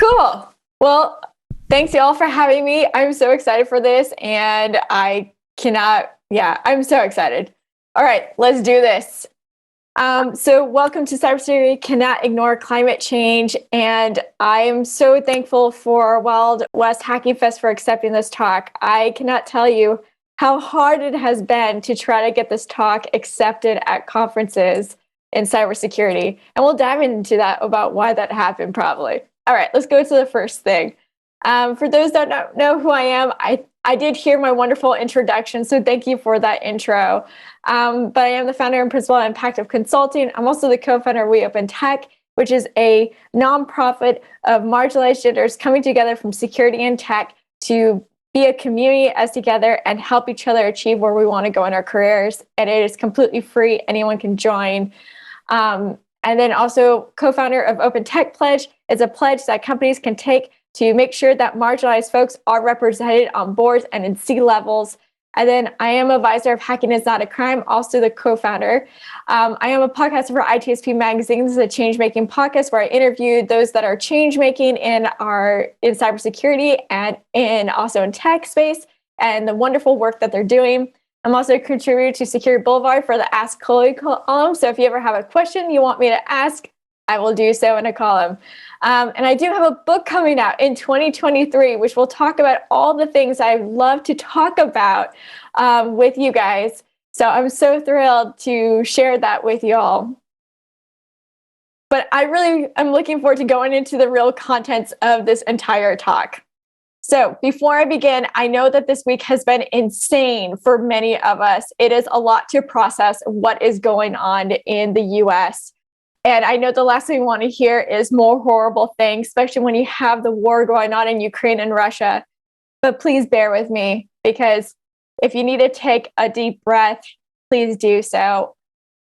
Cool. Well, thanks y'all for having me. I'm so excited for this and I'm so excited. All right, let's do this. So welcome to Cybersecurity Cannot Ignore Climate Change. And I am so thankful for Wild West Hacking Fest for accepting this talk. I cannot tell you how hard it has been to try to get this talk accepted at conferences in cybersecurity. And we'll dive into that about why that happened probably. All right, let's go to the first thing. For those that don't know who I am, I did hear my wonderful introduction, so thank you for that intro. But I am the founder and principal of Impactive Consulting. I'm also the co-founder of We Open Tech, which is a nonprofit of marginalized genders coming together from security and tech to be a community as together and help each other achieve where we want to go in our careers. And it is completely free. Anyone can join. And then also co-founder of Open Tech Pledge. It's a pledge that companies can take to make sure that marginalized folks are represented on boards and in C-levels. And then I am advisor of Hacking is Not a Crime, also the co-founder. I am a podcaster for ITSP Magazine. This is a change-making podcast where I interview those that are change-making in cybersecurity and also in tech space and the wonderful work that they're doing. I'm also a contributor to Security Boulevard for the Ask Chloé column. So if you ever have a question you want me to ask, I will do so in a column. And I do have a book coming out in 2023, which will talk about all the things I love to talk about with you guys. So I'm so thrilled to share that with you all. But I'm looking forward to going into the real contents of this entire talk. So before I begin, I know that this week has been insane for many of us. It is a lot to process what is going on in the US. And I know the last thing we want to hear is more horrible things, especially when you have the war going on in Ukraine and Russia. But please bear with me, because if you need to take a deep breath, please do so.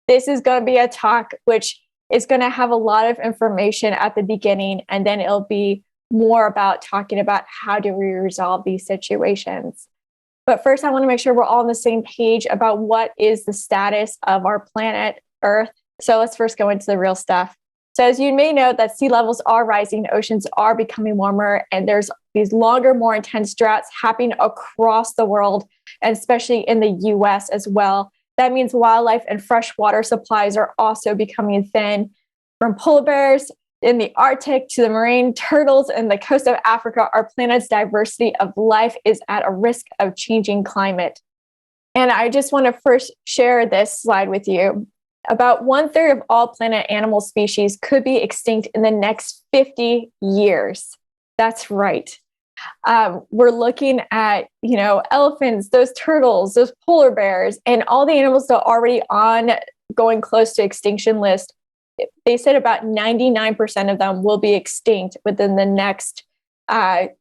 This is going to be a talk which is going to have a lot of information at the beginning, and then it'll be more about talking about how do we resolve these situations. But first, I want to make sure we're all on the same page about what is the status of our planet Earth. So let's first go into the real stuff. So as you may know, that sea levels are rising, oceans are becoming warmer, and there's these longer, more intense droughts happening across the world, and especially in the US as well. That means wildlife and freshwater supplies are also becoming thin, from polar bears in the Arctic to the marine turtles in the coast of Africa. Our planet's diversity of life is at a risk of changing climate. And I just want to first share this slide with you. About 1/3 of all planet animal species could be extinct in the next 50 years. That's right. We're looking at, elephants, those turtles, those polar bears, and all the animals that are already on going close to extinction list. They said about 99% of them will be extinct within the next I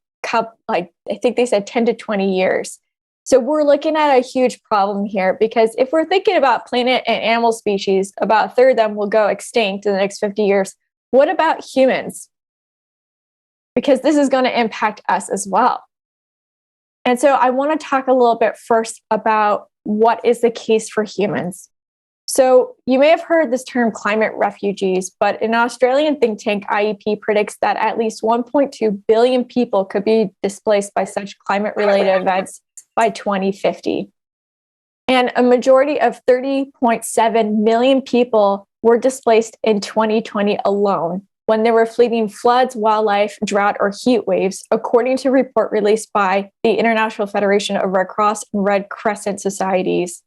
think they said 10 to 20 years. So we're looking at a huge problem here, because if we're thinking about planet and animal species, about 1/3 of them will go extinct in the next 50 years. What about humans? Because this is going to impact us as well. And so I want to talk a little bit first about what is the case for humans. So you may have heard this term climate refugees, but an Australian think tank, IEP, predicts that at least 1.2 billion people could be displaced by such climate-related events by 2050. And a majority of 30.7 million people were displaced in 2020 alone, when there were fleeting floods, wildlife, drought, or heat waves, according to a report released by the International Federation of Red Cross and Red Crescent Societies.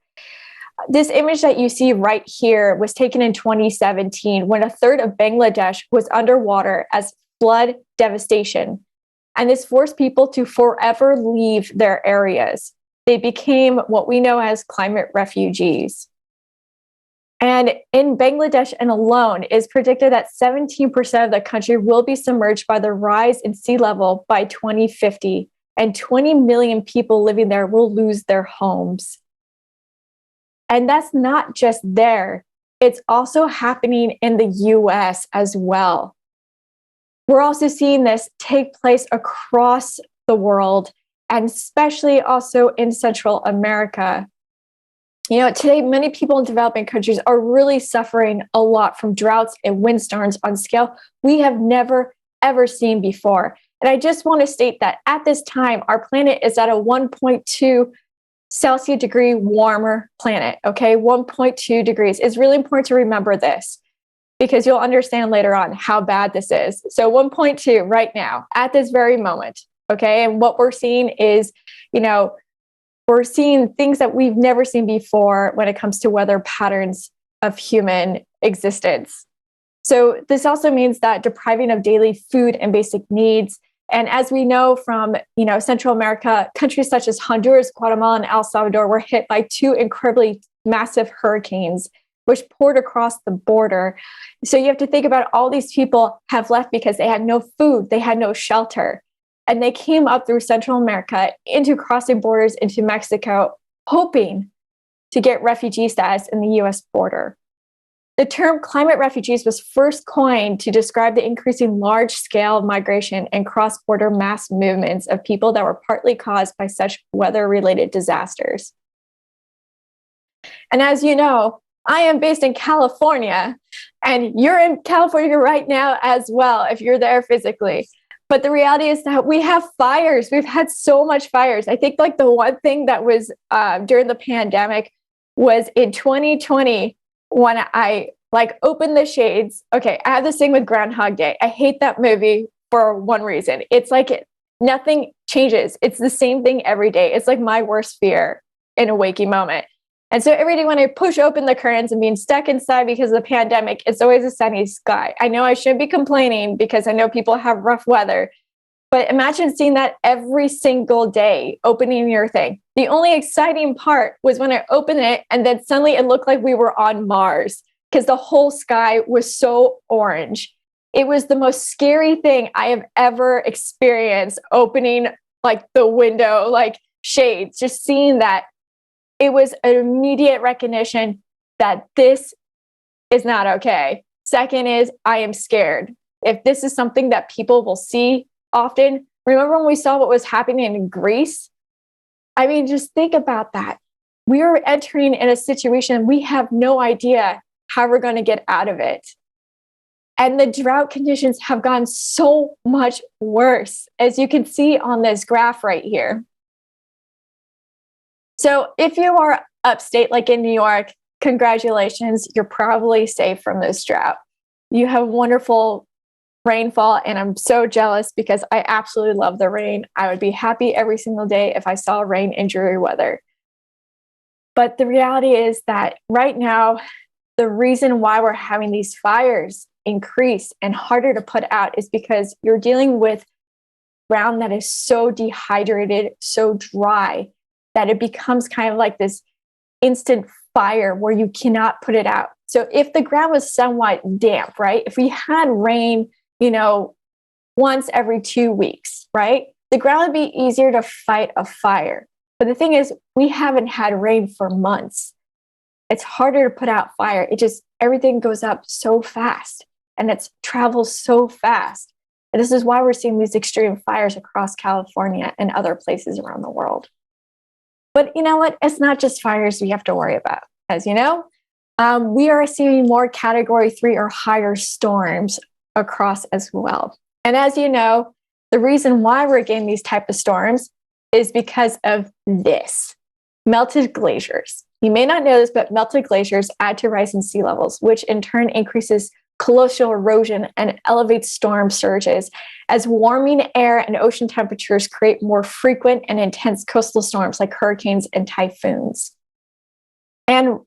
This image that you see right here was taken in 2017, when 1/3 of Bangladesh was underwater as flood devastation. And this forced people to forever leave their areas. They became what we know as climate refugees. And in Bangladesh and alone, it is predicted that 17% of the country will be submerged by the rise in sea level by 2050, and 20 million people living there will lose their homes. And that's not just there. It's also happening in the US as well. We're also seeing this take place across the world, and especially also in Central America. Today, many people in developing countries are really suffering a lot from droughts and windstorms on scale we have never ever seen before. And I just want to state that at this time, our planet is at a 1.2 Celsius degree warmer planet, okay? 1.2 degrees. It's really important to remember this because you'll understand later on how bad this is. So 1.2 right now, at this very moment, okay? And what we're seeing is, we're seeing things that we've never seen before when it comes to weather patterns of human existence. So this also means that depriving of daily food and basic needs. And as we know from, Central America, countries such as Honduras, Guatemala, and El Salvador were hit by two incredibly massive hurricanes, which poured across the border. So you have to think about all these people have left because they had no food, they had no shelter. And they came up through Central America into crossing borders into Mexico, hoping to get refugee status in the US border. The term climate refugees was first coined to describe the increasing large-scale migration and cross-border mass movements of people that were partly caused by such weather-related disasters. And as you know, I am based in California, and you're in California right now as well, if you're there physically. But the reality is that we have fires. We've had so much fires. I think like the one thing that was during the pandemic was in 2020, when I opened the shades. Okay, I have this thing with Groundhog Day. I hate that movie for one reason. It's like nothing changes. It's the same thing every day. It's like my worst fear in a waking moment. And so every day when I push open the curtains and being stuck inside because of the pandemic, it's always a sunny sky. I know I shouldn't be complaining because I know people have rough weather, but imagine seeing that every single day, opening your thing. The only exciting part was when I opened it and then suddenly it looked like we were on Mars because the whole sky was so orange. It was the most scary thing I have ever experienced, opening the window, shades, just seeing that. It was an immediate recognition that this is not okay. Second is, I am scared. If this is something that people will see often, remember when we saw what was happening in Greece? I mean, just think about that. We are entering in a situation, we have no idea how we're going to get out of it. And the drought conditions have gotten so much worse, as you can see on this graph right here. So if you are upstate, like in New York, congratulations, you're probably safe from this drought. You have wonderful rainfall, and I'm so jealous because I absolutely love the rain. I would be happy every single day if I saw rain in dreary weather. But the reality is that right now, the reason why we're having these fires increase and harder to put out is because you're dealing with ground that is so dehydrated, so dry, that it becomes kind of like this instant fire where you cannot put it out. So if the ground was somewhat damp, right? If we had rain, once every 2 weeks, right? The ground would be easier to fight a fire. But the thing is, we haven't had rain for months. It's harder to put out fire. Everything goes up so fast and it travels so fast. And this is why we're seeing these extreme fires across California and other places around the world. But you know what? It's not just fires we have to worry about. As you know, we are seeing more Category 3 or higher storms across as well. And as you know, the reason why we're getting these type of storms is because of this, melted glaciers. You may not know this, but melted glaciers add to rising sea levels, which in turn increases coastal erosion and elevates storm surges, as warming air and ocean temperatures create more frequent and intense coastal storms like hurricanes and typhoons. And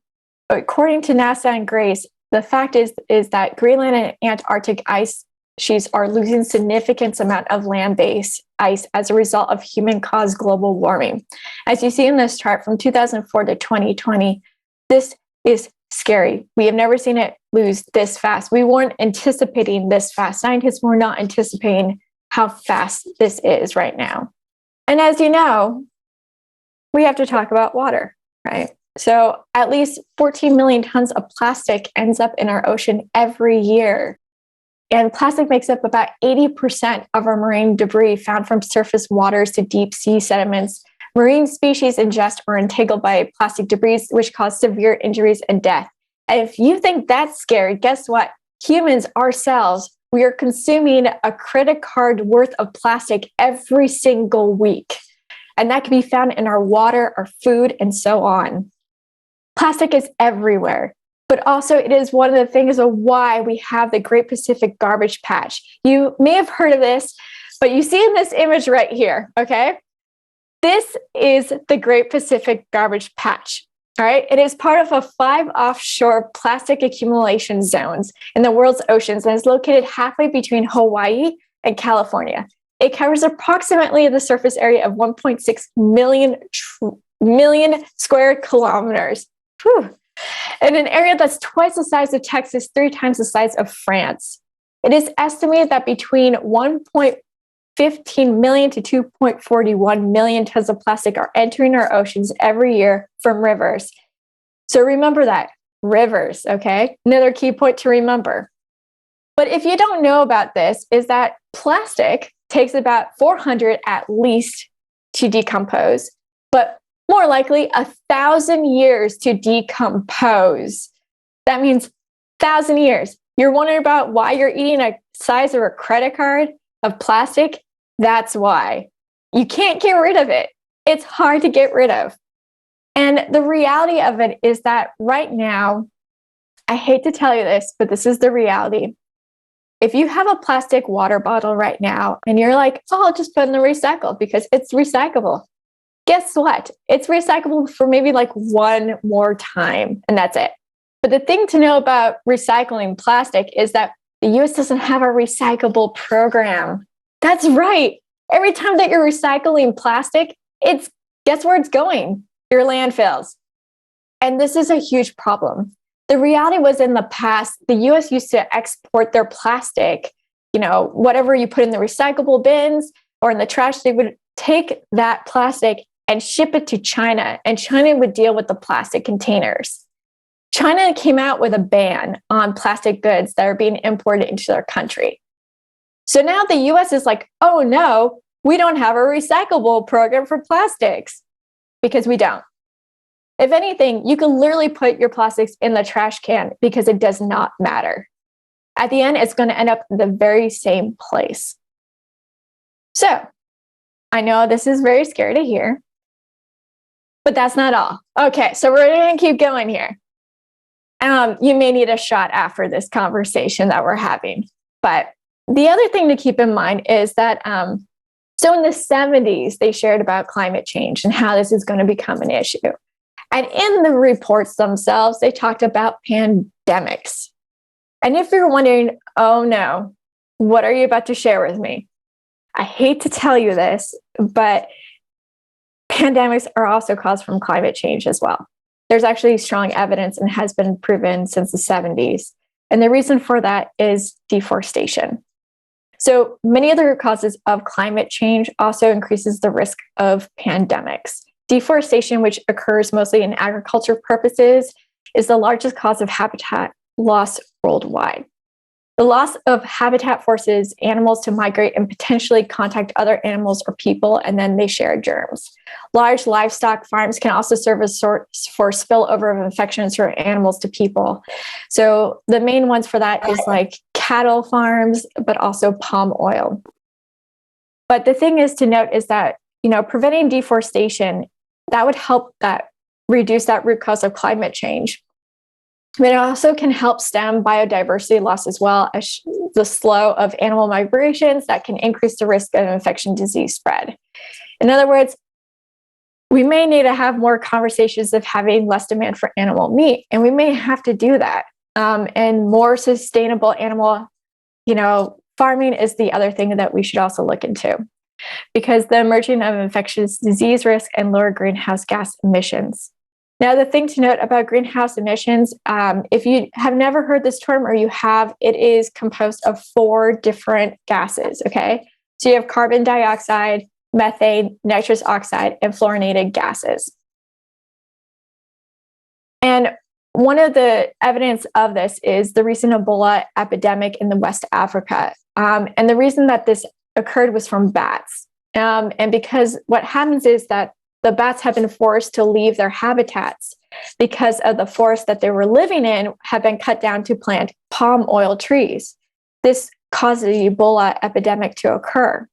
according to NASA and GRACE, the fact is that Greenland and Antarctic ice sheets are losing significant amount of land-based ice as a result of human-caused global warming. As you see in this chart from 2004 to 2020, this is scary. We have never seen it lose this fast. We weren't anticipating this fast. Scientists were not anticipating how fast this is right now. And as you know, we have to talk about water, right? So at least 14 million tons of plastic ends up in our ocean every year. And plastic makes up about 80% of our marine debris found from surface waters to deep sea sediments. Marine species ingest or entangled by plastic debris, which cause severe injuries and death. And if you think that's scary, guess what? Humans ourselves we are consuming a credit card worth of plastic every single week. And that can be found in our water, our food, and so on. Plastic is everywhere, but also it is one of the things of why we have the Great Pacific Garbage Patch. You may have heard of this, but you see in this image right here, okay? This is the Great Pacific Garbage Patch. All right, it is part of 5 offshore plastic accumulation zones in the world's oceans and is located halfway between Hawaii and California. It covers approximately the surface area of 1.6 million square kilometers. Whew. In an area that's twice the size of Texas, 3 times the size of France. It is estimated that between 1.15 million to 2.41 million tons of plastic are entering our oceans every year from rivers. So remember that, rivers, okay? Another key point to remember. But if you don't know about this, is that plastic takes about 400 at least to decompose, but more likely 1,000 years to decompose. That means 1,000 years. You're wondering about why you're eating a size of a credit card of plastic? That's why. You can't get rid of it. It's hard to get rid of. And the reality of it is that right now, I hate to tell you this, but this is the reality. If you have a plastic water bottle right now and you're like, oh, I'll just put in the recycle because it's recyclable. Guess what? It's recyclable for maybe like one more time, and that's it. But the thing to know about recycling plastic is that the US doesn't have a recyclable program. That's right. Every time that you're recycling plastic, guess where it's going? Your landfills. And this is a huge problem. The reality was in the past, the US used to export their plastic, whatever you put in the recyclable bins or in the trash, they would take that plastic and ship it to China, and China would deal with the plastic containers. China came out with a ban on plastic goods that are being imported into their country. So now the US is like, oh no, we don't have a recyclable program for plastics, because we don't. If anything, you can literally put your plastics in the trash can because it does not matter. At the end, it's going to end up in the very same place. So I know this is very scary to hear, but that's not all. Okay, so we're going to keep going here. You may need a shot after this conversation that we're having. But the other thing to keep in mind is that, so in the 70s, they shared about climate change and how this is going to become an issue. And in the reports themselves, they talked about pandemics. And if you're wondering, oh no, what are you about to share with me? I hate to tell you this, but pandemics are also caused from climate change as well. There's actually strong evidence and has been proven since the 70s. And the reason for that is deforestation. So many other causes of climate change also increases the risk of pandemics. Deforestation, which occurs mostly in agriculture purposes, is the largest cause of habitat loss worldwide. The loss of habitat forces animals to migrate and potentially contact other animals or people, and then they share germs. Large livestock farms can also serve as a source for spillover of infections from animals to people. So the main ones for that is like cattle farms, but also palm oil. But the thing is to note is that, preventing deforestation, that would help reduce that root cause of climate change. But it also can help stem biodiversity loss as well as the slow of animal migrations that can increase the risk of infection disease spread. In other words, we may need to have more conversations of having less demand for animal meat, and we may have to do that. And more sustainable animal, farming is the other thing that we should also look into, because the emerging of infectious disease risk and lower greenhouse gas emissions. Now, the thing to note about greenhouse emissions, if you have never heard this term or you have, it is composed of 4 different gases, okay? So you have carbon dioxide, methane, nitrous oxide, and fluorinated gases. And one of the evidence of this is the recent Ebola epidemic in the West Africa. And the reason that this occurred was from bats. And because what happens is that the bats have been forced to leave their habitats because of the forest that they were living in had been cut down to plant palm oil trees. This caused the Ebola epidemic to occur.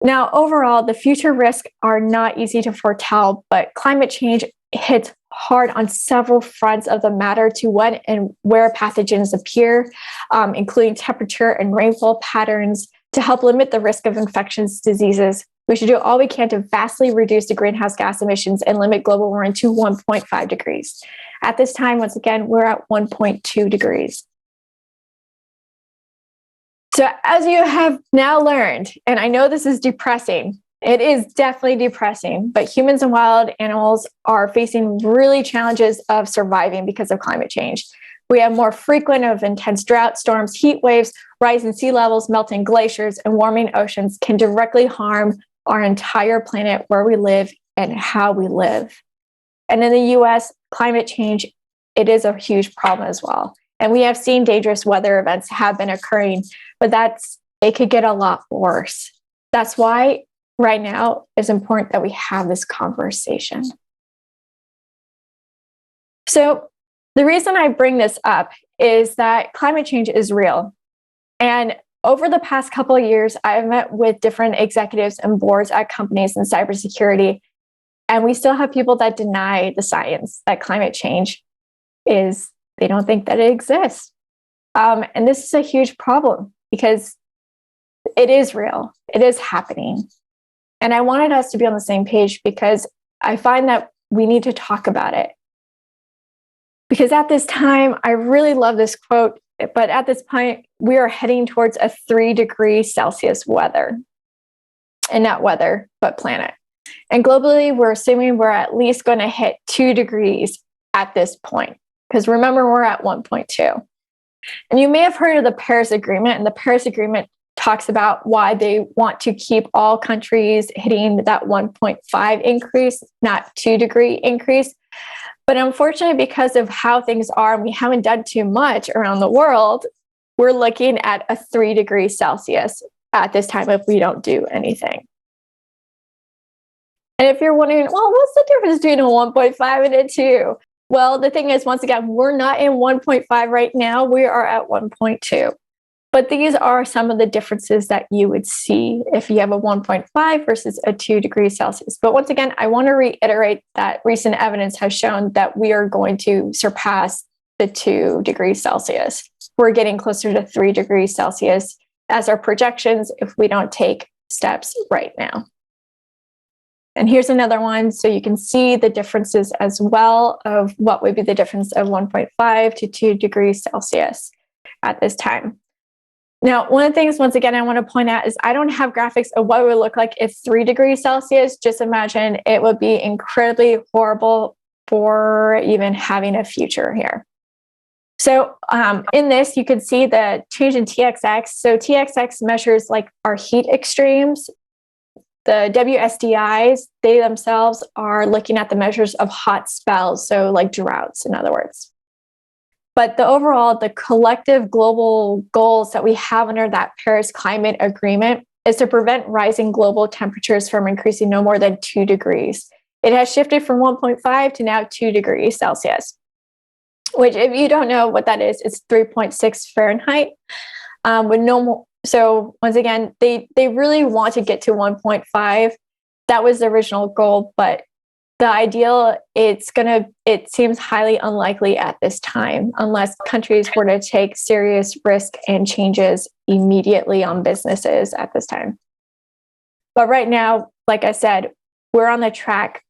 Now, overall, the future risks are not easy to foretell, but climate change hits hard on several fronts of the matter to when and where pathogens appear, including temperature and rainfall patterns. To help limit the risk of infectious diseases, we should do all we can to vastly reduce the greenhouse gas emissions and limit global warming to 1.5 degrees. At this time, once again, we're at 1.2 degrees. So as you have now learned, and I know this is depressing, it is definitely depressing, but humans and wild animals are facing really challenges of surviving because of climate change. We have more frequent of intense drought, storms, heat waves, rising sea levels, melting glaciers, and warming oceans can directly harm our entire planet where we live and how we live. And in the US, climate change, it is a huge problem as well. And we have seen dangerous weather events have been occurring, but it could get a lot worse. That's why right now it's important that we have this conversation. So the reason I bring this up is that climate change is real. And over the past couple of years, I've met with different executives and boards at companies in cybersecurity, and we still have people that deny the science that climate change is, they don't think that it exists. And this is a huge problem because it is real, it is happening. And I wanted us to be on the same page because I find that we need to talk about it. Because at this time, I really love this quote, but at this point, we are heading towards a 3°C weather. And not weather, but planet. And globally, we're assuming we're at least going to hit 2 degrees at this point. Because remember, we're at 1.2. And you may have heard of the Paris Agreement, and the Paris Agreement talks about why they want to keep all countries hitting that 1.5 increase, not 2-degree increase. But unfortunately, because of how things are, and we haven't done too much around the world, we're looking at a 3°C at this time if we don't do anything. And if you're wondering, well, what's the difference between a 1.5 and a 2? Well, the thing is, once again, we're not in 1.5 right now. We are at 1.2. But these are some of the differences that you would see if you have a 1.5 versus a 2°C. But once again, I want to reiterate that recent evidence has shown that we are going to surpass the 2°C. We're getting closer to 3°C as our projections if we don't take steps right now. And here's another one, so you can see the differences as well of what would be the difference of 1.5 to 2°C at this time. Now, one of the things, once again, I want to point out is I don't have graphics of what it would look like if 3°C. Just imagine it would be incredibly horrible for even having a future here. So in this, you can see the change in TXX. So TXX measures like our heat extremes. The WSDIs, they themselves are looking at the measures of hot spells, so like droughts, in other words. But the collective global goals that we have under that Paris Climate Agreement is to prevent rising global temperatures from increasing no more than 2 degrees. It has shifted from 1.5 to now 2°C, which, if you don't know what that is, it's 3.6 Fahrenheit. With no more. So once again, they really want to get to 1.5. That was the original goal, but the ideal, it seems highly unlikely at this time, unless countries were to take serious risk and changes immediately on businesses at this time. But right now, like I said, we're on the track.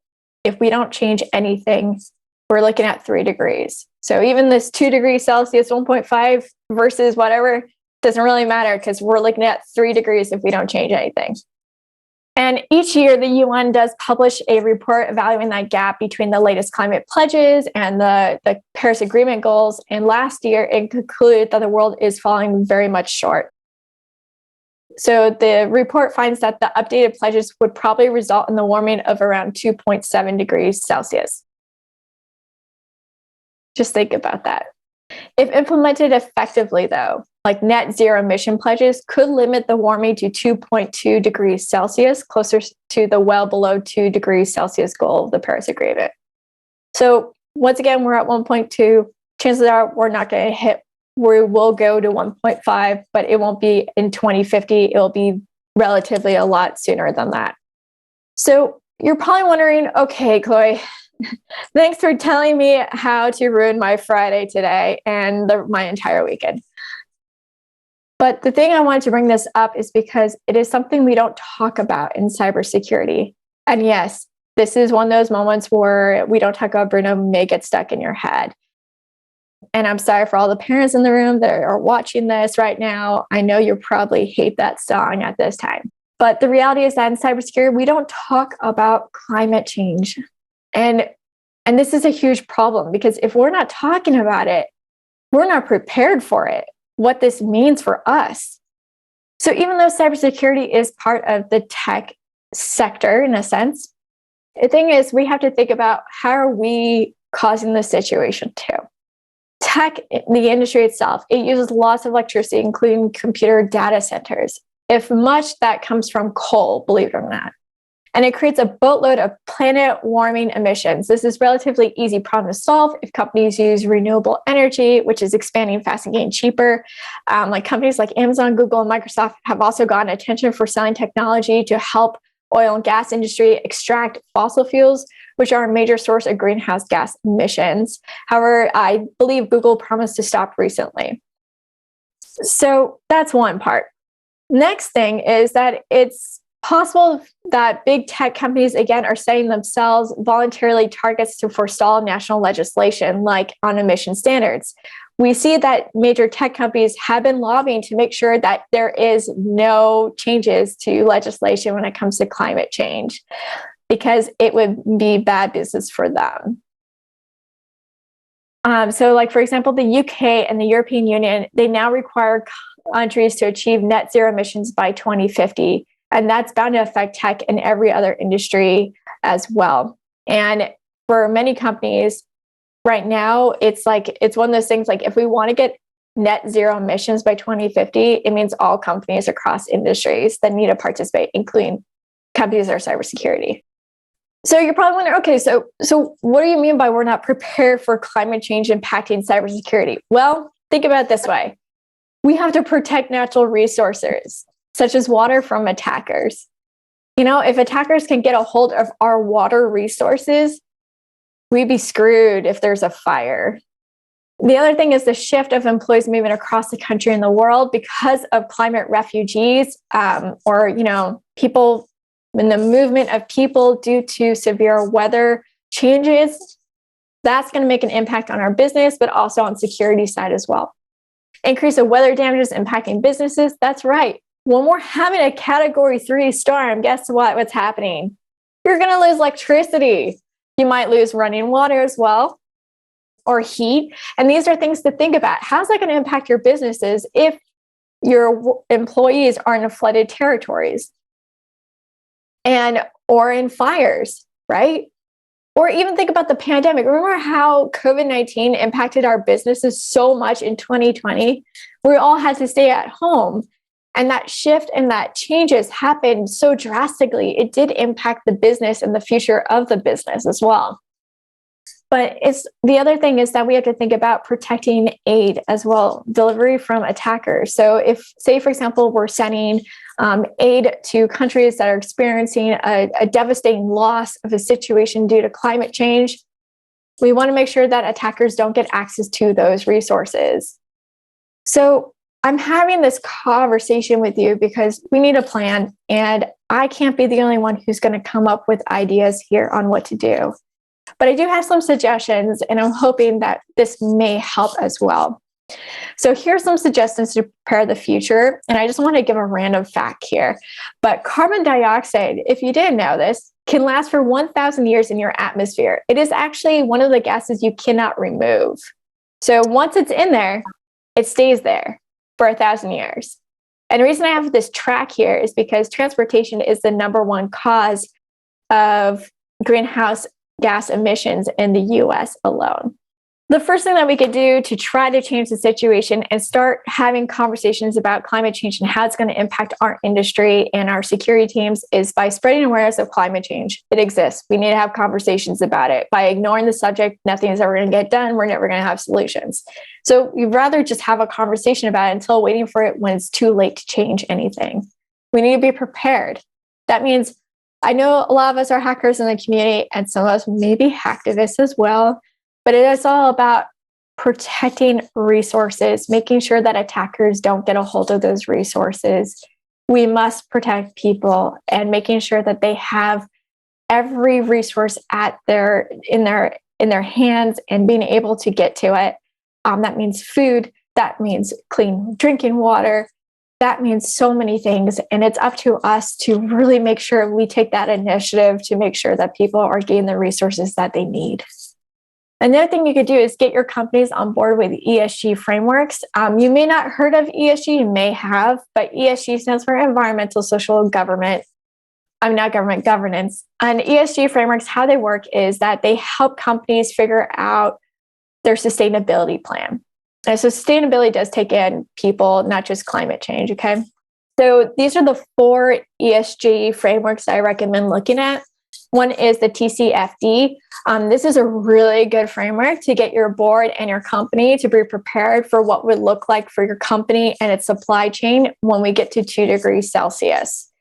If we don't change anything, we're looking at 3 degrees. So even this 2°C, 1.5 versus whatever, doesn't really matter because we're looking at 3 degrees if we don't change anything. And each year, the UN does publish a report evaluating that gap between the latest climate pledges and the Paris Agreement goals. And last year, it concluded that the world is falling very much short. So the report finds that the updated pledges would probably result in the warming of around 2.7°C. Just think about that. If implemented effectively, though, like net zero emission pledges could limit the warming to 2.2°C, closer to the well below 2°C goal of the Paris Agreement. So once again, we're at 1.2. Chances are we're not going to hit we will go to 1.5, but it won't be in 2050. It'll be relatively a lot sooner than that. So you're probably wondering, okay, Chloé, thanks for telling me how to ruin my Friday today and my entire weekend. But the thing I wanted to bring this up is because it is something we don't talk about in cybersecurity. And yes, this is one of those moments where we don't talk about Bruno may get stuck in your head. And I'm sorry for all the parents in the room that are watching this right now. I know you probably hate that song at this time. But the reality is that in cybersecurity, we don't talk about climate change. And this is a huge problem because if we're not talking about it, we're not prepared for it, what this means for us. So even though cybersecurity is part of the tech sector in a sense, the thing is we have to think about how are we causing the situation too. Tech, the industry itself, it uses lots of electricity, including computer data centers. If much that comes from coal, believe it or not. And it creates a boatload of planet warming emissions. This is relatively easy problem to solve if companies use renewable energy, which is expanding fast and getting cheaper. Like companies like Amazon, Google, and Microsoft have also gotten attention for selling technology to help oil and gas industry extract fossil fuels, which are a major source of greenhouse gas emissions. However, I believe Google promised to stop recently. So that's one part. Next thing is that it's possible that big tech companies, again, are setting themselves voluntarily targets to forestall national legislation, like on emission standards. We see that major tech companies have been lobbying to make sure that there is no changes to legislation when it comes to climate change, because it would be bad business for them. So like, for example, the UK and the European Union, they now require countries to achieve net zero emissions by 2050. And that's bound to affect tech and every other industry as well. And for many companies right now, it's one of those things like if we want to get net zero emissions by 2050, it means all companies across industries that need to participate, including companies that are cybersecurity. So you're probably wondering, okay, so what do you mean by we're not prepared for climate change impacting cybersecurity? Well, think about it this way. We have to protect natural resources, such as water, from attackers. If attackers can get a hold of our water resources, we'd be screwed if there's a fire. The other thing is the shift of employees moving across the country and the world because of climate refugees, or people in the movement of people due to severe weather changes. That's going to make an impact on our business, but also on security side as well. Increase of weather damages impacting businesses. That's right. When we're having a Category 3 storm, guess what's happening? You're going to lose electricity. You might lose running water as well, or heat. And these are things to think about. How's that going to impact your businesses if your employees are in flooded territories or in fires, right? Or even think about the pandemic. Remember how COVID-19 impacted our businesses so much in 2020? We all had to stay at home. And that shift and that changes happened so drastically. It did impact the business and the future of the business as well. But the other thing is that we have to think about protecting aid as well, delivery from attackers. So if, say, for example, we're sending aid to countries that are experiencing a devastating loss of a situation due to climate change, we want to make sure that attackers don't get access to those resources. So I'm having this conversation with you because we need a plan, and I can't be the only one who's going to come up with ideas here on what to do. But I do have some suggestions, and I'm hoping that this may help as well. So here's some suggestions to prepare the future. And I just want to give a random fact here. But carbon dioxide, if you didn't know this, can last for 1,000 years in your atmosphere. It is actually one of the gases you cannot remove. So once it's in there, it stays there for 1,000 years. And the reason I have this track here is because transportation is the #1 cause of greenhouse gas emissions in the US alone. The first thing that we could do to try to change the situation and start having conversations about climate change and how it's going to impact our industry and our security teams is by spreading awareness of climate change. It exists. We need to have conversations about it. By ignoring the subject, nothing is ever going to get done. We're never going to have solutions. So we'd rather just have a conversation about it until waiting for it when it's too late to change anything. We need to be prepared. That means I know a lot of us are hackers in the community, and some of us may be hacktivists as well. But it is all about protecting resources, making sure that attackers don't get a hold of those resources. We must protect people and making sure that they have every resource in their hands and being able to get to it. That means food. That means clean drinking water. That means so many things. And it's up to us to really make sure we take that initiative to make sure that people are getting the resources that they need. Another thing you could do is get your companies on board with ESG frameworks. You may not have heard of ESG, you may have, but ESG stands for environmental, social, governance. And ESG frameworks, how they work is that they help companies figure out their sustainability plan. And so sustainability does take in people, not just climate change, okay? So these are the 4 ESG frameworks I recommend looking at. One is the TCFD. This is a really good framework to get your board and your company to be prepared for what would look like for your company and its supply chain when we get to 2 degrees Celsius.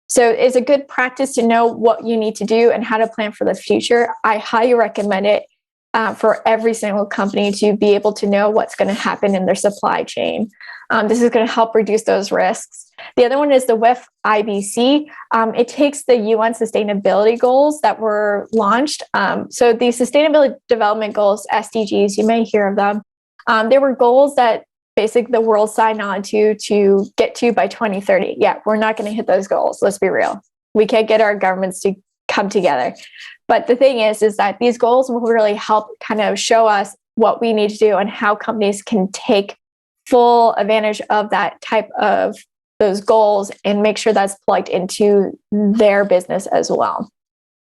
So it's a good practice to know what you need to do and how to plan for the future. I highly recommend it for every single company to be able to know what's going to happen in their supply chain. This is going to help reduce those risks. The other one is the WWHF IBC. It takes the UN sustainability goals that were launched. So the Sustainability Development Goals, SDGs, you may hear of them. They were goals that basically the world signed on to get to by 2030. Yeah, we're not going to hit those goals. Let's be real. We can't get our governments to come together. But the thing is that these goals will really help kind of show us what we need to do and how companies can take full advantage of that type of those goals and make sure that's plugged into their business as well.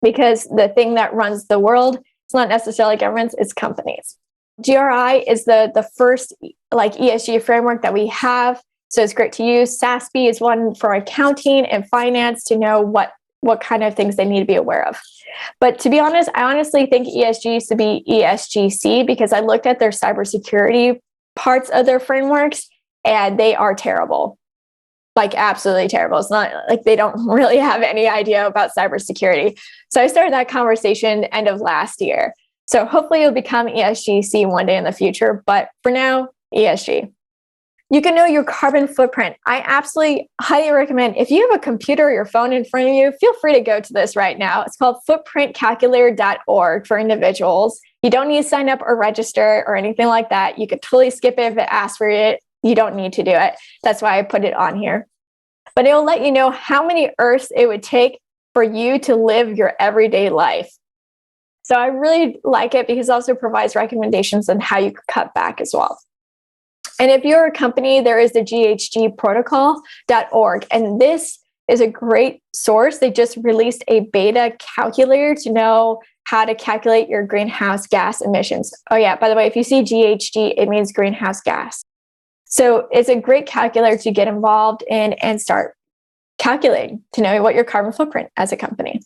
Because the thing that runs the world, it's not necessarily governments, it's companies. GRI is the first ESG framework that we have. So it's great to use. SASB is one for accounting and finance to know what kind of things they need to be aware of. But to be honest, I honestly think ESG should be ESGC because I looked at their cybersecurity parts of their frameworks and they are terrible. Like absolutely terrible. It's not like they don't really have any idea about cybersecurity. So I started that conversation end of last year. So hopefully it'll become ESGC one day in the future. But for now, ESG. You can know your carbon footprint. I absolutely highly recommend, if you have a computer or your phone in front of you, feel free to go to this right now. It's called footprintcalculator.org for individuals. You don't need to sign up or register or anything like that. You could totally skip it if it asks for it. You don't need to do it. That's why I put it on here. But it will let you know how many Earths it would take for you to live your everyday life. So I really like it because it also provides recommendations on how you could cut back as well. And if you're a company, there is the ghgprotocol.org. And this is a great source. They just released a beta calculator to know how to calculate your greenhouse gas emissions. Oh yeah, by the way, if you see GHG, it means greenhouse gas. So it's a great calculator to get involved in and start calculating to know what your carbon footprint as a company.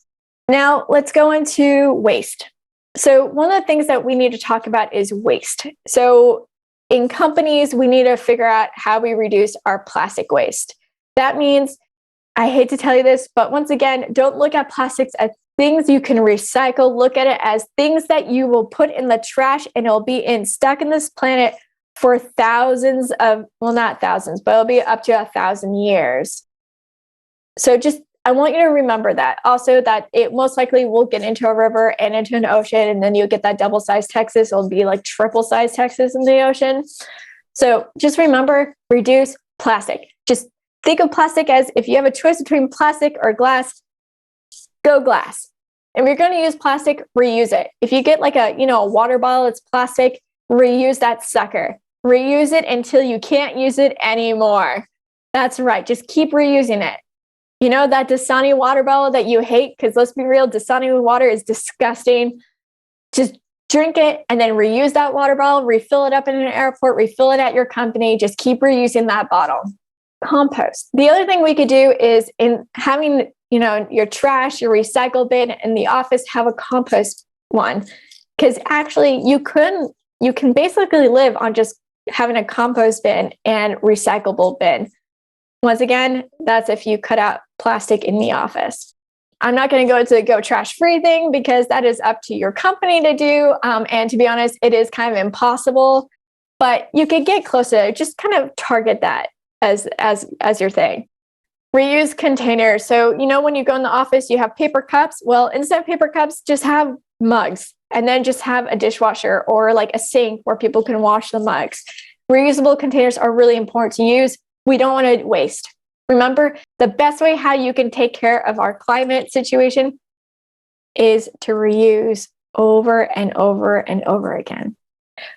Now let's go into waste. So one of the things that we need to talk about is waste. So in companies, we need to figure out how we reduce our plastic waste. That means, I hate to tell you this, but once again, don't look at plastics as things you can recycle. Look at it as things that you will put in the trash and it'll be stuck in this planet for thousands of, well, not thousands, but it'll be up to 1,000 years. So I want you to remember that. Also that it most likely will get into a river and into an ocean, and then you'll get that double-sized Texas. It'll be like triple-sized Texas in the ocean. So just remember, reduce plastic. Just think of plastic as if you have a choice between plastic or glass, go glass. If you're going to use plastic, reuse it. If you get like a water bottle that's plastic, reuse that sucker. Reuse it until you can't use it anymore. That's right. Just keep reusing it. You know, that Dasani water bottle that you hate, because let's be real, Dasani water is disgusting. Just drink it, and then reuse that water bottle, refill it up in an airport, refill it at your company, just keep reusing that bottle. Compost. The other thing we could do is in having, your trash, your recycle bin in the office, have a compost one. Because actually you can basically live on just having a compost bin and recyclable bin. Once again, that's if you cut out plastic in the office. I'm not going to go into the go trash free thing because that is up to your company to do. And to be honest, it is kind of impossible, but you could get closer. Just kind of target that as your thing. Reuse containers. So, when you go in the office, you have paper cups. Well, instead of paper cups, just have mugs, and then just have a dishwasher or like a sink where people can wash the mugs. Reusable containers are really important to use. We don't want to waste. Remember, the best way how you can take care of our climate situation is to reuse over and over and over again.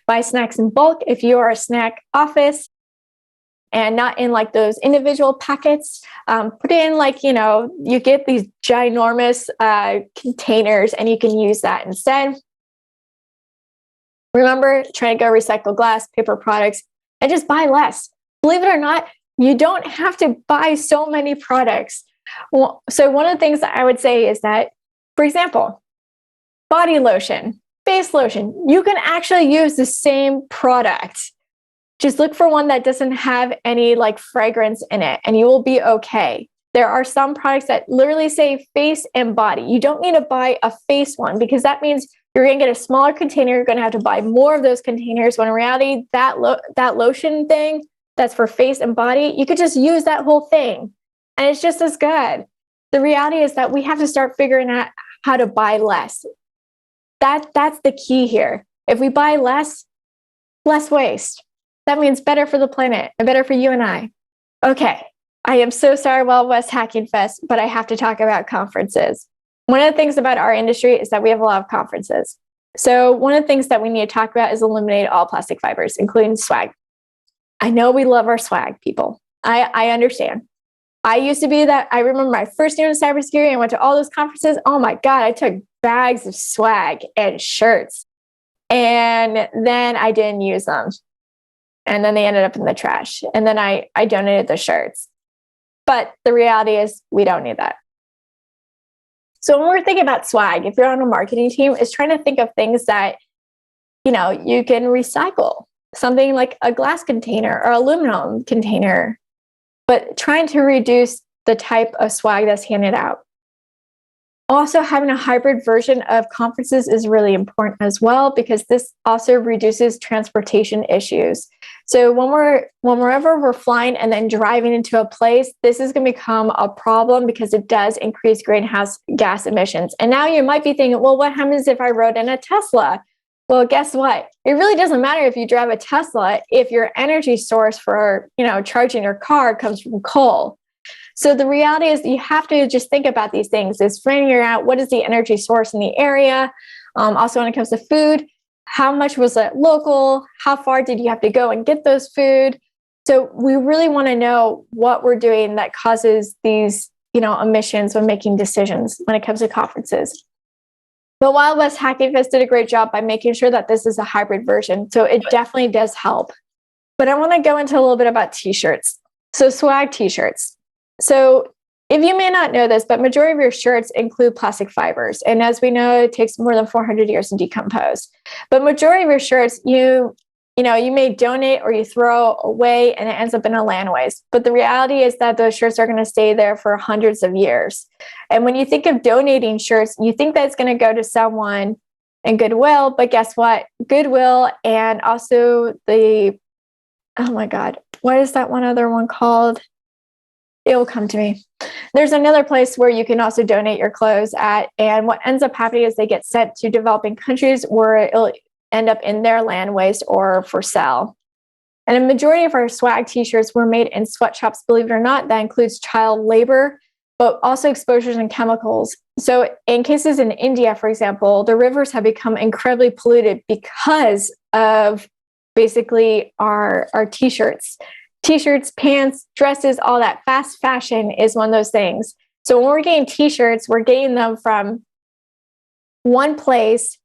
Buy snacks in bulk if you are a snack office, and not in like those individual packets. Put in like, you get these ginormous containers and you can use that instead. Remember, try to go recycle glass, paper products, and just buy less. Believe it or not, you don't have to buy so many products. Well, so one of the things that I would say is that, for example, body lotion, face lotion, you can actually use the same product. Just look for one that doesn't have any like fragrance in it and you will be okay. There are some products that literally say face and body. You don't need to buy a face one because that means you're going to get a smaller container. You're going to have to buy more of those containers when in reality, that lotion thing that's for face and body, you could just use that whole thing and it's just as good. The reality is that we have to start figuring out how to buy less. That's the key here. If we buy less waste. That means better for the planet and better for you and I. Okay, I am so sorry, Wild West Hacking Fest, but I have to talk about conferences. One of the things about our industry is that we have a lot of conferences. So one of the things that we need to talk about is eliminate all plastic fibers, including swag. I know we love our swag, people. I understand. I used to be that. I remember my first year in cybersecurity, I went to all those conferences. Oh my God, I took bags of swag and shirts. And then I didn't use them. And then they ended up in the trash. And then I donated the shirts. But the reality is we don't need that. So when we're thinking about swag, if you're on a marketing team, is trying to think of things that, you can recycle. Something like a glass container or aluminum container, but trying to reduce the type of swag that's handed out. Also, having a hybrid version of conferences is really important as well, because this also reduces transportation issues. So whenever we're flying and then driving into a place, this is going to become a problem because it does increase greenhouse gas emissions. And now you might be thinking, well, what happens if I rode in a Tesla? Well, guess what? It really doesn't matter if you drive a Tesla if your energy source for, charging your car comes from coal. So the reality is you have to just think about these things, is figuring out what is the energy source in the area. Also, when it comes to food, how much was it local? How far did you have to go and get those food? So we really want to know what we're doing that causes these, emissions when making decisions when it comes to conferences. But Wild West Hacking Fest did a great job by making sure that this is a hybrid version. So it definitely does help. But I want to go into a little bit about t-shirts. So swag t-shirts. So if you may not know this, but majority of your shirts include plastic fibers. And as we know, it takes more than 400 years to decompose. But majority of your shirts, you may donate or you throw away and it ends up in a land waste. But the reality is that those shirts are going to stay there for hundreds of years. And when you think of donating shirts, you think that it's going to go to someone in Goodwill. But guess what? Goodwill and also oh my God, what is that one other one called? It will come to me. There's another place where you can also donate your clothes at. And what ends up happening is they get sent to developing countries where it'll end up in their land waste or for sale. And a majority of our swag t-shirts were made in sweatshops, believe it or not. That includes child labor, but also exposures and chemicals. So in cases in India, for example, the rivers have become incredibly polluted because of basically our t-shirts. T-shirts, pants, dresses, all that fast fashion is one of those things. So when we're getting t-shirts, we're getting them from one place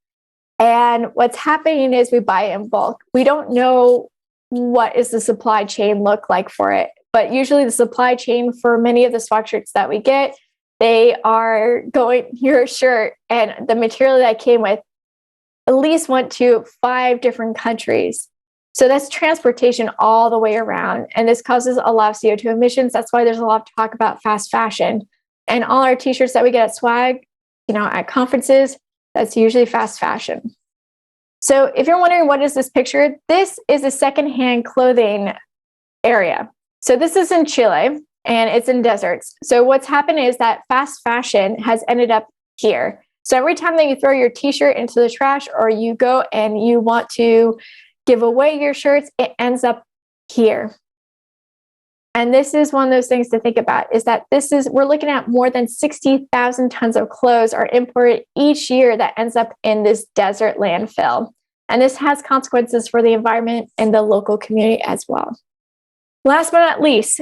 And what's happening is we buy in bulk. We don't know what is the supply chain look like for it. But usually the supply chain for many of the sweatshirts that we get, they are going, your shirt and the material that came with at least went to 5 different countries. So that's transportation all the way around. And this causes a lot of CO2 emissions. That's why there's a lot of talk about fast fashion. And all our t-shirts that we get at swag, at conferences, that's usually fast fashion. So if you're wondering what is this picture, this is a secondhand clothing area. So this is in Chile and it's in deserts. So what's happened is that fast fashion has ended up here. So every time that you throw your t-shirt into the trash or you go and you want to give away your shirts, it ends up here. And this is one of those things to think about, is that we're looking at more than 60,000 tons of clothes are imported each year that ends up in this desert landfill. And this has consequences for the environment and the local community as well. Last but not least,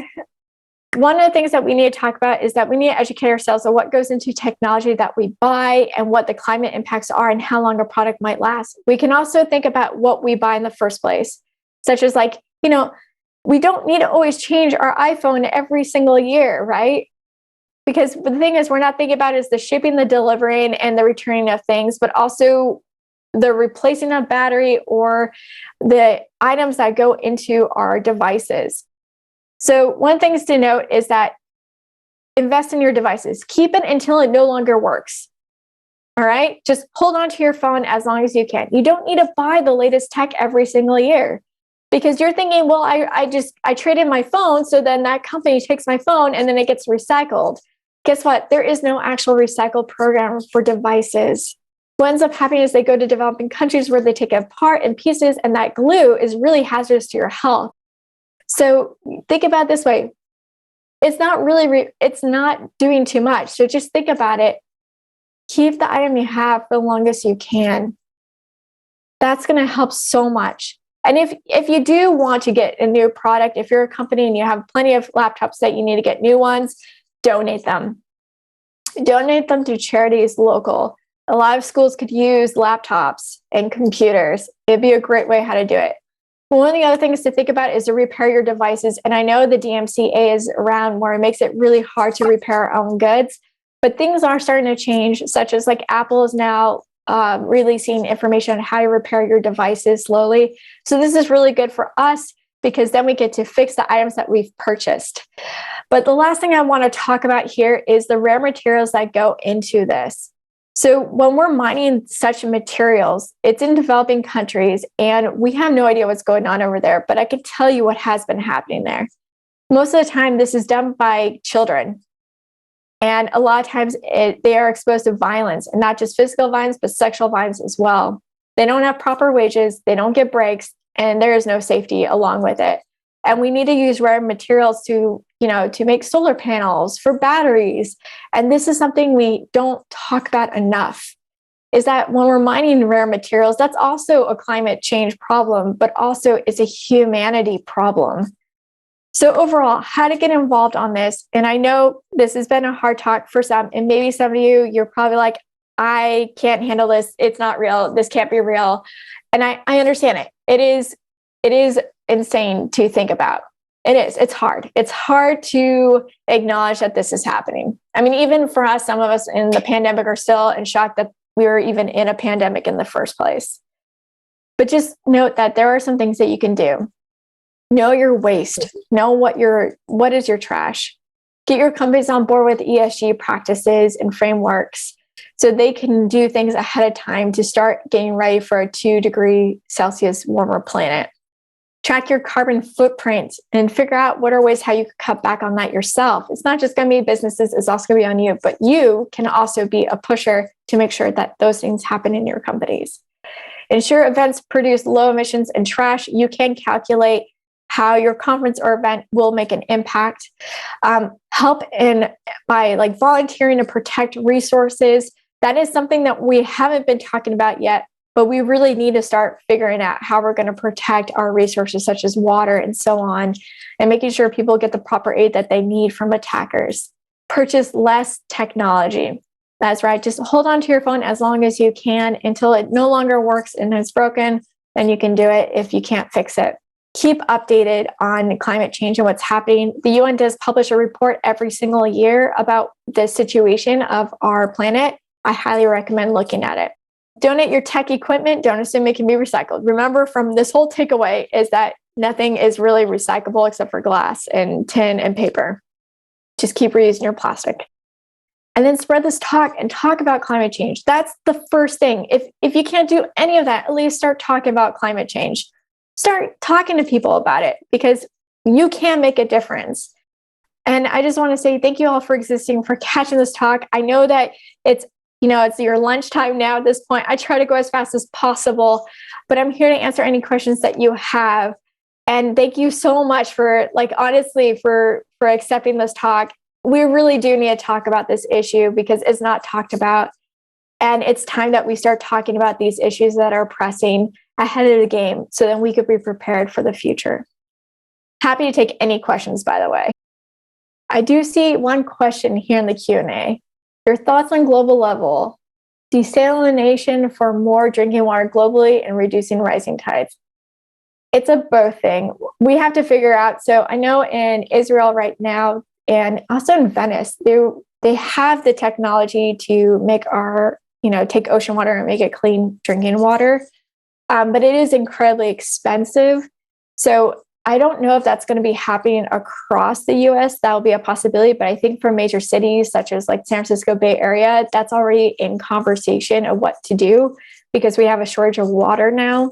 one of the things that we need to talk about is that we need to educate ourselves on what goes into technology that we buy and what the climate impacts are and how long a product might last. We can also think about what we buy in the first place, such as we don't need to always change our iPhone every single year, right? Because the thing is, we're not thinking about is the shipping, the delivering, and the returning of things, but also the replacing of battery or the items that go into our devices. So one of the things to note is that invest in your devices. Keep it until it no longer works. All right? Just hold on to your phone as long as you can. You don't need to buy the latest tech every single year because you're thinking, well, I traded my phone, so then that company takes my phone and then it gets recycled. Guess what? There is no actual recycle program for devices. What ends up happening is they go to developing countries where they take it apart in pieces, and that glue is really hazardous to your health. So think about it this way. It's not really, it's not doing too much. So just think about it. Keep the item you have for the longest you can. That's going to help so much. And if you do want to get a new product, if you're a company and you have plenty of laptops that you need to get new ones, donate them. Donate them to charities local. A lot of schools could use laptops and computers. It'd be a great way how to do it. One of the other things to think about is to repair your devices. And I know the DMCA is around where it makes it really hard to repair our own goods, but things are starting to change, such as Apple is now releasing information on how to repair your devices slowly. So this is really good for us because then we get to fix the items that we've purchased. But the last thing I want to talk about here is the rare materials that go into this. So when we're mining such materials, it's in developing countries, and we have no idea what's going on over there, but I can tell you what has been happening there. Most of the time, this is done by children. And a lot of times they are exposed to violence, and not just physical violence, but sexual violence as well. They don't have proper wages, they don't get breaks, and there is no safety along with it. And we need to use rare materials to make solar panels, for batteries. And this is something we don't talk about enough, is that when we're mining rare materials, that's also a climate change problem, but also it's a humanity problem. So overall, how to get involved on this. And I know this has been a hard talk for some, and maybe some of you're probably like, I can't handle this. It's not real. This can't be real. And I understand it. It is insane to think about. It is. It's hard. It's hard to acknowledge that this is happening. I mean, even for us, some of us in the pandemic are still in shock that we were even in a pandemic in the first place. But just note that there are some things that you can do. Know your waste. Know what is your trash. Get your companies on board with ESG practices and frameworks so they can do things ahead of time to start getting ready for a 2°C warmer planet. Track your carbon footprint and figure out what are ways how you can cut back on that yourself. It's not just going to be businesses, it's also going to be on you, but you can also be a pusher to make sure that those things happen in your companies. Ensure events produce low emissions and trash. You can calculate how your conference or event will make an impact. Help by volunteering to protect resources. That is something that we haven't been talking about yet, but we really need to start figuring out how we're going to protect our resources, such as water and so on, and making sure people get the proper aid that they need from attackers. Purchase less technology. That's right. Just hold on to your phone as long as you can until it no longer works and it's broken. Then you can do it if you can't fix it. Keep updated on climate change and what's happening. The UN does publish a report every single year about the situation of our planet. I highly recommend looking at it. Donate your tech equipment. Don't assume it can be recycled. Remember, from this whole takeaway is that nothing is really recyclable except for glass and tin and paper. Just keep reusing your plastic. And then spread this talk and talk about climate change. That's the first thing. If you can't do any of that, at least start talking about climate change. Start talking to people about it because you can make a difference. And I just want to say thank you all for existing, for catching this talk. I know that it's your lunchtime now at this point. I try to go as fast as possible, but I'm here to answer any questions that you have. And thank you so much for, honestly, for accepting this talk. We really do need to talk about this issue because it's not talked about. And it's time that we start talking about these issues that are pressing ahead of the game so then we could be prepared for the future. Happy to take any questions, by the way. I do see one question here in the Q&A. Your thoughts on global level, desalination for more drinking water globally and reducing rising tides. It's a both thing. We have to figure out. So I know in Israel right now, and also in Venice, they have the technology to make take ocean water and make it clean drinking water. But it is incredibly expensive. So I don't know if that's going to be happening across the US. That will be a possibility. But I think for major cities such as San Francisco Bay Area, that's already in conversation of what to do because we have a shortage of water now.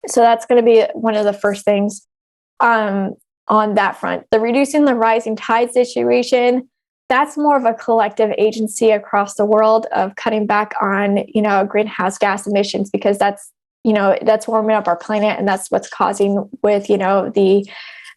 So that's going to be one of the first things on that front. The reducing the rising tide situation, that's more of a collective agency across the world of cutting back on, greenhouse gas emissions because that's warming up our planet, and that's what's causing with, the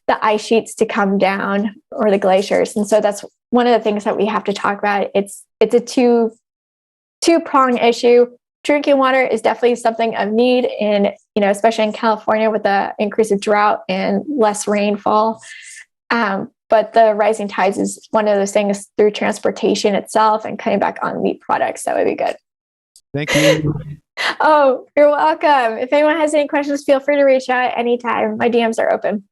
ice sheets to come down or the glaciers. And so that's one of the things that we have to talk about. It's a two-prong issue. Drinking water is definitely something of need in, especially in California with the increase of drought and less rainfall. But the rising tides is one of those things through transportation itself and cutting back on meat products. That would be good. Thank you. Oh, you're welcome. If anyone has any questions, feel free to reach out anytime. My DMs are open.